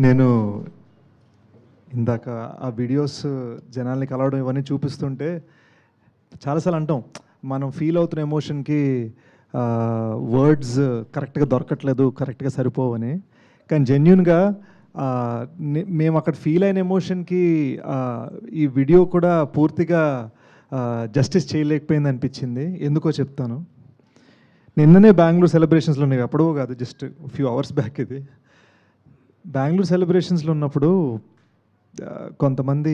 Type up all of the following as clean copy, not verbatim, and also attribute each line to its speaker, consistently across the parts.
Speaker 1: నేను ఇందాక ఆ వీడియోస్ జనాల్ని కలవడం ఇవన్నీ చూపిస్తుంటే చాలాసార్లు అంటాం మనం ఫీల్ అవుతున్న ఎమోషన్కి వర్డ్స్ కరెక్ట్గా దొరకట్లేదు, కరెక్ట్గా సరిపోవని. కానీ జెన్యున్గా మేము అక్కడ ఫీల్ అయిన ఎమోషన్కి ఈ వీడియో కూడా పూర్తిగా జస్టిస్ చేయలేకపోయింది అనిపించింది. ఎందుకో చెప్తాను. నిన్ననే బెంగళూరు సెలబ్రేషన్స్లో ఉన్నాయి, ఎప్పుడో కాదు, జస్ట్ ఫ్యూ అవర్స్ బ్యాక్. ఇది బెంగళూరు సెలబ్రేషన్స్లో ఉన్నప్పుడు కొంతమంది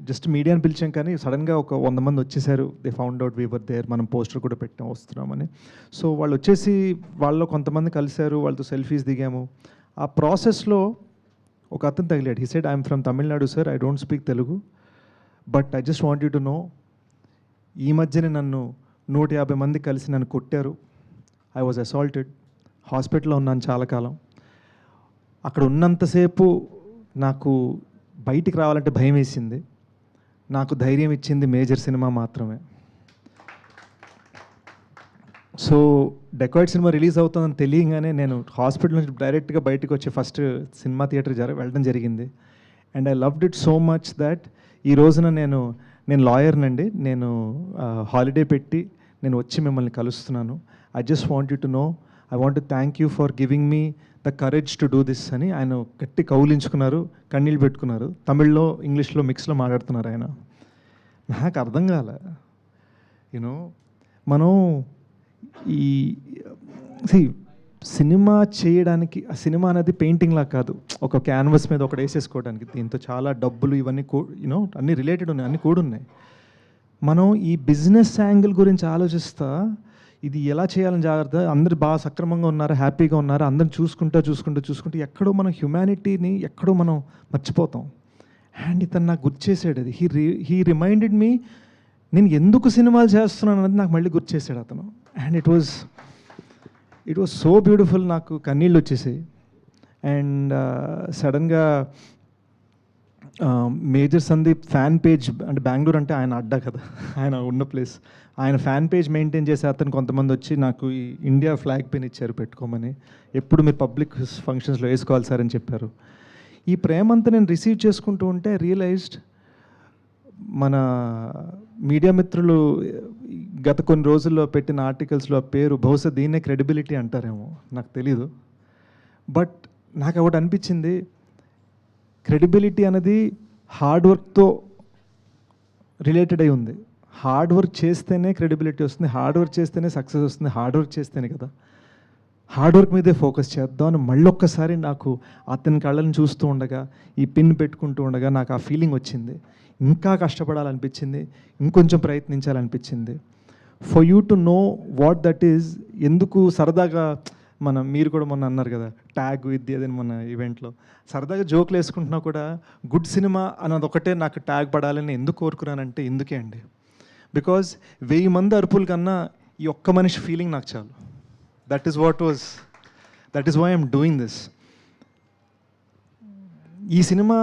Speaker 1: జస్ట్ మీడియాని పిలిచాం, కానీ సడన్గా ఒక 100 మంది వచ్చేసారు. They found out we were there, మనం పోస్టర్ కూడా పెట్టాం వస్తున్నామని. సో వాళ్ళు వచ్చేసి వాళ్ళలో కొంతమంది కలిశారు, వాళ్ళతో సెల్ఫీస్ దిగాము. ఆ ప్రాసెస్లో ఒక అతను తగిలాడు. He said, I'm from Tamil Nadu sir, I don't speak Telugu, but I just want you to know, ఈ మధ్యనే నన్ను 150 మంది కలిసి నన్ను కొట్టారు. ఐ వాజ్ అసాల్టెడ్, హాస్పిటల్లో ఉన్నాను చాలా కాలం. అక్కడ ఉన్నంతసేపు నాకు బయటికి రావాలంటే భయం వేసింది. నాకు ధైర్యం ఇచ్చింది మేజర్ సినిమా మాత్రమే. సో డెకాయిడ్ సినిమా రిలీజ్ అవుతుందని తెలియగానే నేను హాస్పిటల్ నుంచి డైరెక్ట్గా బయటకు వచ్చి ఫస్ట్ సినిమా థియేటర్ వెళ్ళడం జరిగింది. And I loved it so much that ఈ రోజున నేను లాయర్నండి. నేను హాలిడే పెట్టి నేను వచ్చి మిమ్మల్ని కలుస్తున్నాను. I just want you to know, I want to thank you for giving me the courage to do this అని ఆయన గట్టి కౌలించుకున్నారు, కన్నీళ్ళు పెట్టుకున్నారు. తమిళ్లో ఇంగ్లీష్లో మిక్స్లో మాట్లాడుతున్నారు ఆయన. నాకు అర్థం కాలే. యూనో మనం ఈ సినిమా చేయడానికి, ఆ సినిమా అనేది పెయింటింగ్ లా కాదు, ఒక క్యాన్వస్ మీద ఒకటి వేసేసుకోవడానికి. దీంతో చాలా డబ్బులు ఇవన్నీ అన్నీ రిలేటెడ్ ఉన్నాయి, అన్నీ కూడున్నాయి. మనం ఈ బిజినెస్ యాంగిల్ గురించి ఆలోచిస్తా ఇది ఎలా చేయాలని జాగ్రత్త, అందరు బాగా సక్రమంగా ఉన్నారు, హ్యాపీగా ఉన్నారు, అందరిని చూసుకుంటూ ఎక్కడో మనం హ్యుమానిటీని ఎక్కడో మనం మర్చిపోతాం. అండ్ ఇతను నాకు గుర్తు చేసాడు. అది హీ రిమైండెడ్ మీ, నేను ఎందుకు సినిమాలు చేస్తున్నాను అనేది నాకు మళ్ళీ గుర్తు చేశాడు అతను. And it was so beautiful. నాకు కన్నీళ్ళు వచ్చేసాయి. అండ్ సడన్గా మేజర్ సందీప్ ఫ్యాన్ పేజ్, అంటే బెంగళూరు అంటే ఆయన అడ్డా కదా, ఆయన ఉన్న ప్లేస్, ఆయన ఫ్యాన్ పేజ్ మెయింటైన్ చేసే అతను కొంతమంది వచ్చి నాకు ఈ ఇండియా ఫ్లాగ్ పెన్ ఇచ్చారు పెట్టుకోమని. ఎప్పుడు మీరు పబ్లిక్ ఫంక్షన్స్లో వేసుకోవాలి సార్ అని చెప్పారు. ఈ ప్రేమంతా నేను రిసీవ్ చేసుకుంటూ ఉంటే రియలైజ్డ్, మన మీడియా మిత్రులు గత కొన్ని రోజుల్లో పెట్టిన ఆర్టికల్స్లో ఆ పేరు బహుశా దీన్నే క్రెడిబిలిటీ అంటారేమో, నాకు తెలీదు. బట్ నాకు ఒకటి అనిపించింది, క్రెడిబిలిటీ అనేది హార్డ్ వర్క్తో రిలేటెడ్ అయి ఉంది. హార్డ్ వర్క్ చేస్తేనే క్రెడిబిలిటీ వస్తుంది, హార్డ్ వర్క్ చేస్తేనే సక్సెస్ వస్తుంది, హార్డ్ వర్క్ చేస్తేనే కదా. హార్డ్ వర్క్ మీదే ఫోకస్ చేద్దాం అని మళ్ళొక్కసారి నాకు అతని కళ్ళని చూస్తూ ఉండగా, ఈ పిన్ పెట్టుకుంటూ ఉండగా నాకు ఆ ఫీలింగ్ వచ్చింది. ఇంకా కష్టపడాలనిపించింది, ఇంకొంచెం ప్రయత్నించాలనిపించింది. For you to know what that is. ఎందుకు సరదాగా మీరు కూడా మొన్న అన్నారు కదా ట్యాగ్ విద్య అదని మన ఈవెంట్లో, సరదాగా జోకులు వేసుకుంటున్నా కూడా గుడ్ సినిమా అన్నది ఒకటే నాకు ట్యాగ్ పడాలని ఎందుకు కోరుకున్నానంటే ఇందుకే అండి. బికాజ్ 1000 మంది అరుపుల కన్నా ఈ ఒక్క మనిషి ఫీలింగ్ నాకు చాలు. That is why I'm doing this. ఈ సినిమా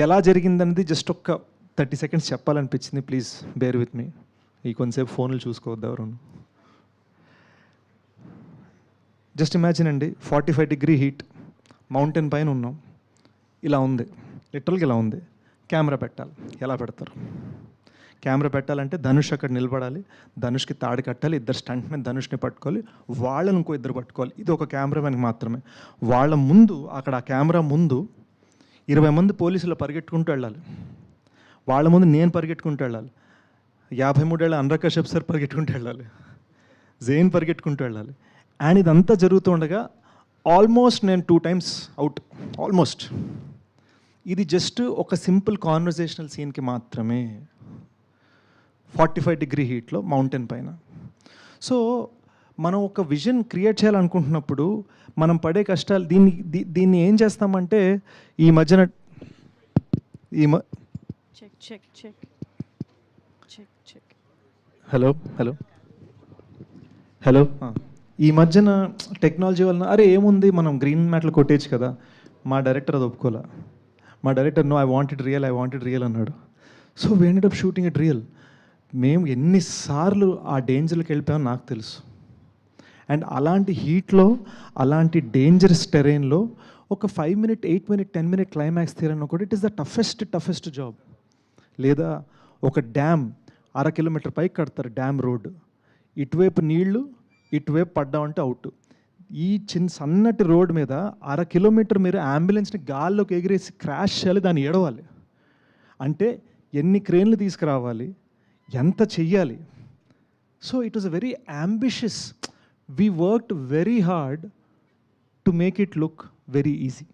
Speaker 1: ఎలా జరిగిందనేది జస్ట్ ఒక్క 30 seconds చెప్పాలనిపించింది. Please bear with me. ఈ కొంతసేపు ఫోన్లు చూసుకోవద్దు ఎవరు. జస్ట్ ఇమాజిన్ అండి, 45 degree హీట్, మౌంటైన్ పైన ఉన్నాం, ఇలా ఉంది, లిటరల్గా ఇలా ఉంది. కెమెరా పెట్టాలి, ఎలా పెడతారు? కెమెరా పెట్టాలంటే ధనుష్ అక్కడ నిలబడాలి, ధనుష్కి తాడు కట్టాలి, ఇద్దరు స్టంట్ మీద ధనుష్ని పట్టుకోవాలి, వాళ్ళని ఇంకో ఇద్దరు పట్టుకోవాలి. ఇది ఒక కెమెరామెన్కి మాత్రమే. వాళ్ళ ముందు, అక్కడ ఆ కెమెరా ముందు 20 మంది పోలీసులు పరిగెట్టుకుంటూ వెళ్ళాలి. వాళ్ళ ముందు నేను పరిగెట్టుకుంటూ వెళ్ళాలి, 53 ఏళ్ళ అనురాగ్ కశ్యప్ సార్ పరిగెట్టుకుంటూ వెళ్ళాలి, జైన్ పరిగెట్టుకుంటూ వెళ్ళాలి. అండ్ ఇదంతా జరుగుతూ ఉండగా ఆల్మోస్ట్ నేను 2 times అవుట్, ఆల్మోస్ట్. ఇది జస్ట్ ఒక సింపుల్ కాన్వర్జేషనల్ సీన్కి మాత్రమే, 45 degree హీట్లో మౌంటైన్ పైన. సో మనం ఒక విజన్ క్రియేట్ చేయాలనుకుంటున్నప్పుడు మనం పడే కష్టాలు, దీన్ని ఏం చేస్తామంటే ఈ మధ్యన హలో ఈ మధ్యన టెక్నాలజీ వలన అరే ఏముంది మనం గ్రీన్ మ్యాట్లు కొట్టేచ్చు కదా. మా డైరెక్టర్ అది ఒప్పుకోలే. మా director no, I want it real అన్నాడు. So we ended up shooting it real. మేము ఎన్నిసార్లు ఆ డేంజర్కి వెళ్ళిపోయామో నాకు తెలుసు. అండ్ అలాంటి హీట్లో, అలాంటి డేంజరస్ టెరైన్లో ఒక 5 minute 8 minute 10 minute క్లైమాక్స్ తీయాలన్నా కూడా it is the toughest job. లేదా ఒక డ్యామ్ 1/2 kilometer పైకి కడతారు, డ్యామ్ రోడ్, ఇటువైపు నీళ్లు ఇటువైపు పడ్డామంటే అవుట్. ఈ సన్నటి రోడ్ మీద 1/2 kilometer మీరు అంబులెన్స్ని గాల్లోకి ఎగిరేసి క్రాష్ చేయాలి, దాన్ని ఏడవాలి అంటే ఎన్ని క్రేన్లు తీసుకురావాలి, ఎంత చెయ్యాలి. So it was a very ambitious, we worked very hard to make it look very easy.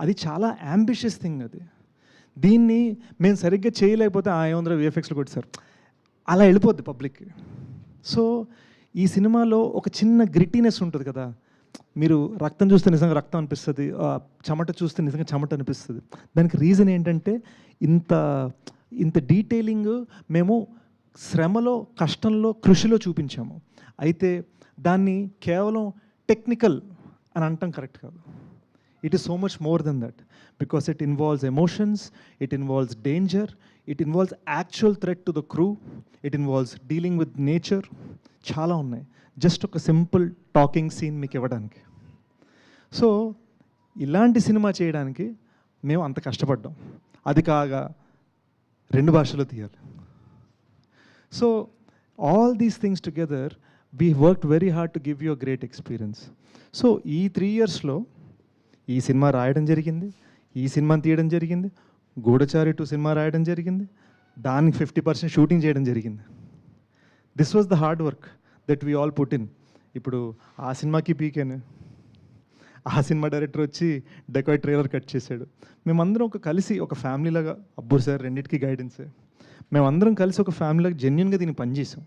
Speaker 1: అది చాలా అంబిషియస్ థింగ్. అది దీన్ని మేము సరిగ్గా చేయలేకపోతే ఏముందిరా విఎఫ్ఎక్స్లో కొట్టారు అలా వెళ్ళిపోద్ది పబ్లిక్కి. సో ఈ సినిమాలో ఒక చిన్న గ్రిటీనెస్ ఉంటుంది కదా, మీరు రక్తం చూస్తే నిజంగా రక్తం అనిపిస్తుంది, చెమట చూస్తే నిజంగా చెమట అనిపిస్తుంది. దానికి రీజన్ ఏంటంటే ఇంత డీటెయిలింగ్ మేము శ్రమలో, కష్టంలో, కృషిలో చూపించాము. అయితే దాన్ని కేవలం టెక్నికల్ అని అంటాం కరెక్ట్ కాదు. It is so much more than that, because it involves emotions, it involves danger, it involves actual threat to the crew, it involves dealing with nature. చాలా ఉన్నాయి జస్ట్ ఒక సింపుల్ టాకింగ్ సీన్ మీకు ఇవ్వడానికి. So ఇలాంటి cinema చేయడానికి మేము అంత కష్టపడ్డాం. అది కాగా 2 భాషలో తీయాలి. So all these things together we worked very hard to give you a great experience. So ఈ 3 yearsలో ఈ సినిమా రాయడం జరిగింది, ఈ సినిమాని తీయడం జరిగింది, గూఢచారి 2 సినిమా రాయడం జరిగింది, దానికి 50% షూటింగ్ చేయడం జరిగింది. This was the hard work that we all put in. ఇప్పుడు ఆ సినిమాకి పీకాను, ఆ సినిమా డైరెక్టర్ వచ్చి డెకాయ్ ట్రైలర్ కట్ చేశాడు. మేమందరం కలిసి ఒక ఫ్యామిలీలాగా, అబ్బు సార్ రెండింటికి గైడెన్సే, మేమందరం కలిసి ఒక ఫ్యామిలీలాగా జెన్యున్గా దీన్ని పనిచేసాం.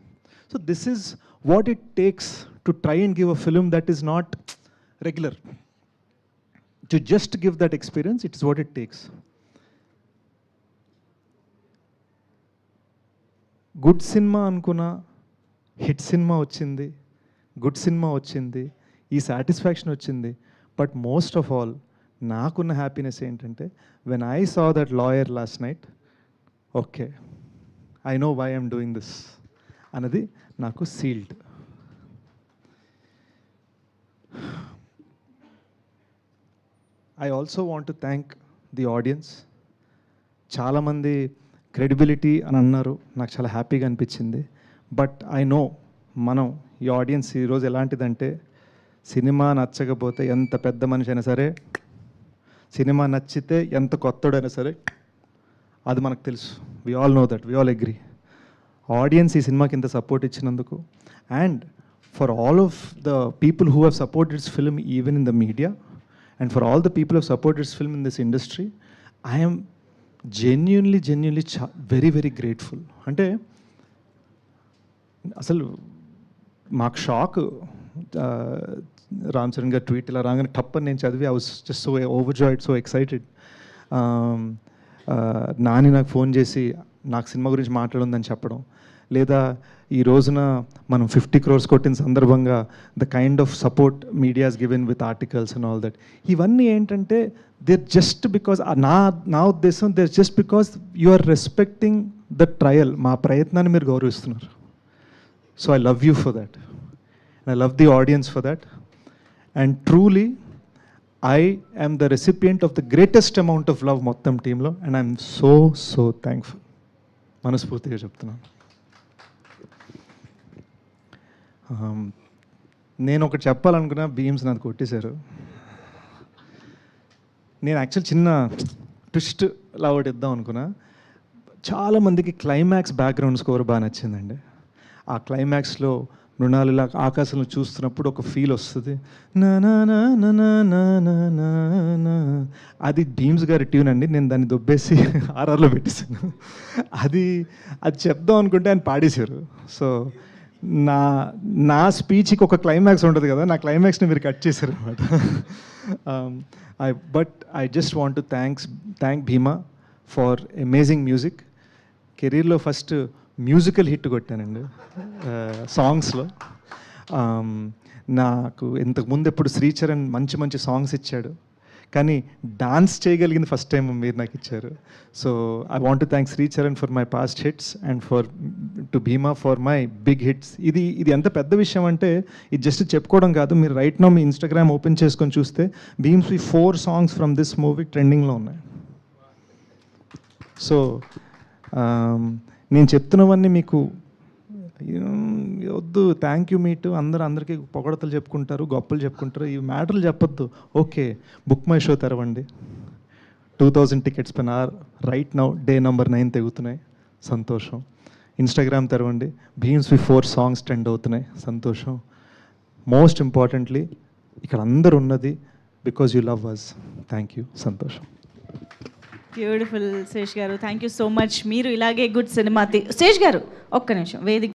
Speaker 1: So this is what it takes to try and give a film that is not regular. To just give that experience, it is what it takes. Good cinema అనుకున్నా, హిట్ సినిమా వచ్చింది, గుడ్ సినిమా వచ్చింది, ఈ satisfaction వచ్చింది. But most of all నాకున్న happiness ఏంటంటే when I saw that lawyer last night, okay I know why I'm doing this అన్నది నాకు sealed. I also want to thank the audience. చాలామంది credibility అని అన్నారు, నాకు చాలా హ్యాపీగా అనిపించింది. బట్ ఐ నో ఈ ఆడియన్స్ ఈరోజు ఎలాంటిదంటే, సినిమా నచ్చకపోతే ఎంత పెద్ద మనిషి అయినా సరే, సినిమా నచ్చితే ఎంత కొత్తడైనా సరే, అది మనకు తెలుసు. We all know that, we all agree. Audience ఈ సినిమాకి ఇంత సపోర్ట్ ఇచ్చినందుకు, and for all of the people who have supported this film even in the media, and for all the people who have supported this film in this industry, I am genuinely very very grateful. అంటే అసలు మాకు shock, Ram Charan గారు tweet ఇలా రాగానే టప్పని నేను చదివి I was just so overjoyed, so excited. Nani నాకు ఫోన్ చేసి నాకు సినిమా గురించి మాట్లాడుందని చెప్పడం, లేదా ఈ రోజున మనం 50 crores కొట్టిన సందర్భంగా the kind of support medias given with articles and all that, ఇవన్నీ ఏంటంటే దేర్ జస్ట్ బికాజ్ నా ఉద్దేశం they're just because you are respecting the trial, మా ప్రయత్నాన్ని మీరు గౌరవిస్తున్నారు. So I love you for that, and I love the audience for that, and truly I am the recipient of the greatest amount of love మొత్తం టీంలో, and I'm so thankful. మనస్ఫూర్తిగా చెప్తున్నాను. నేను ఒకటి చెప్పాలనుకున్నా, బీమ్స్ నాకు కొట్టేశారు. నేను యాక్చువల్ చిన్న ట్విస్ట్ లా ఒకటి ఇద్దాం అనుకున్నా. చాలామందికి క్లైమాక్స్ బ్యాక్గ్రౌండ్ స్కోర్ బాగా నచ్చిందండి. ఆ క్లైమాక్స్లో మృణాలు ఇలా ఆకాశంలో చూస్తున్నప్పుడు ఒక ఫీల్ వస్తుంది, నా నా నా నా నా నా నా నా, అది భీమ్స్ గారి ట్యూన్ అండి. నేను దాన్ని దొబ్బేసి ఆర్ఆర్లో పెట్టేశాను. అది చెప్దాం అనుకుంటే ఆయన పాడేశారు. సో నా స్పీచ్కి ఒక క్లైమాక్స్ ఉంటుంది కదా, నా క్లైమాక్స్ని మీరు కట్ చేశారు అనమాట. But I just want to thank Bhima for amazing music. కెరీర్లో ఫస్ట్ మ్యూజికల్ హిట్ కొట్టానండి సాంగ్స్లో. నాకు ఇంతకుముందు ఎప్పుడు శ్రీచరణ్ మంచి సాంగ్స్ ఇచ్చాడు, కానీ డాన్స్ చేయగలిగింది ఫస్ట్ టైం మీరు నాకు ఇచ్చారు. So I want to thank Sricharan for my past hits and to Bheema for my big hits. ఇది ఎంత పెద్ద విషయం అంటే ఇది జస్ట్ చెప్పుకోవడం కాదు. మీరు రైట్ నౌ మీ ఇన్స్టాగ్రామ్ ఓపెన్ చేసుకొని చూస్తే భీమ్స్వి 4 songs ఫ్రమ్ దిస్ మూవీ ట్రెండింగ్లో ఉన్నాయి. సో నేను చెప్తున్నవన్నీ మీకు వద్దు, థ్యాంక్ యూ మీటు అందరికీ పొగడతలు చెప్పుకుంటారు, గొప్పలు చెప్పుకుంటారు, ఈ మ్యాటర్లు చెప్పొద్దు. ఓకే, బుక్ మై షో తెరవండి. 2000 tickets పైన రైట్ నౌ డే నెంబర్ 9 తెగుతున్నాయి, సంతోషం. ఇన్స్టాగ్రామ్ తెరవండి, భీమ్స్వి 4 songs ట్రెండ్ అవుతున్నాయి, సంతోషం. మోస్ట్ ఇంపార్టెంట్లీ ఇక్కడ అందరు ఉన్నది because you love us. Thank you, సంతోషం.
Speaker 2: Beautiful Sesh garu, thank you so much. మీరు ఇలాగే గుడ్ సినిమా శేష్ గారు ఒక్క నిమిషం వేదిక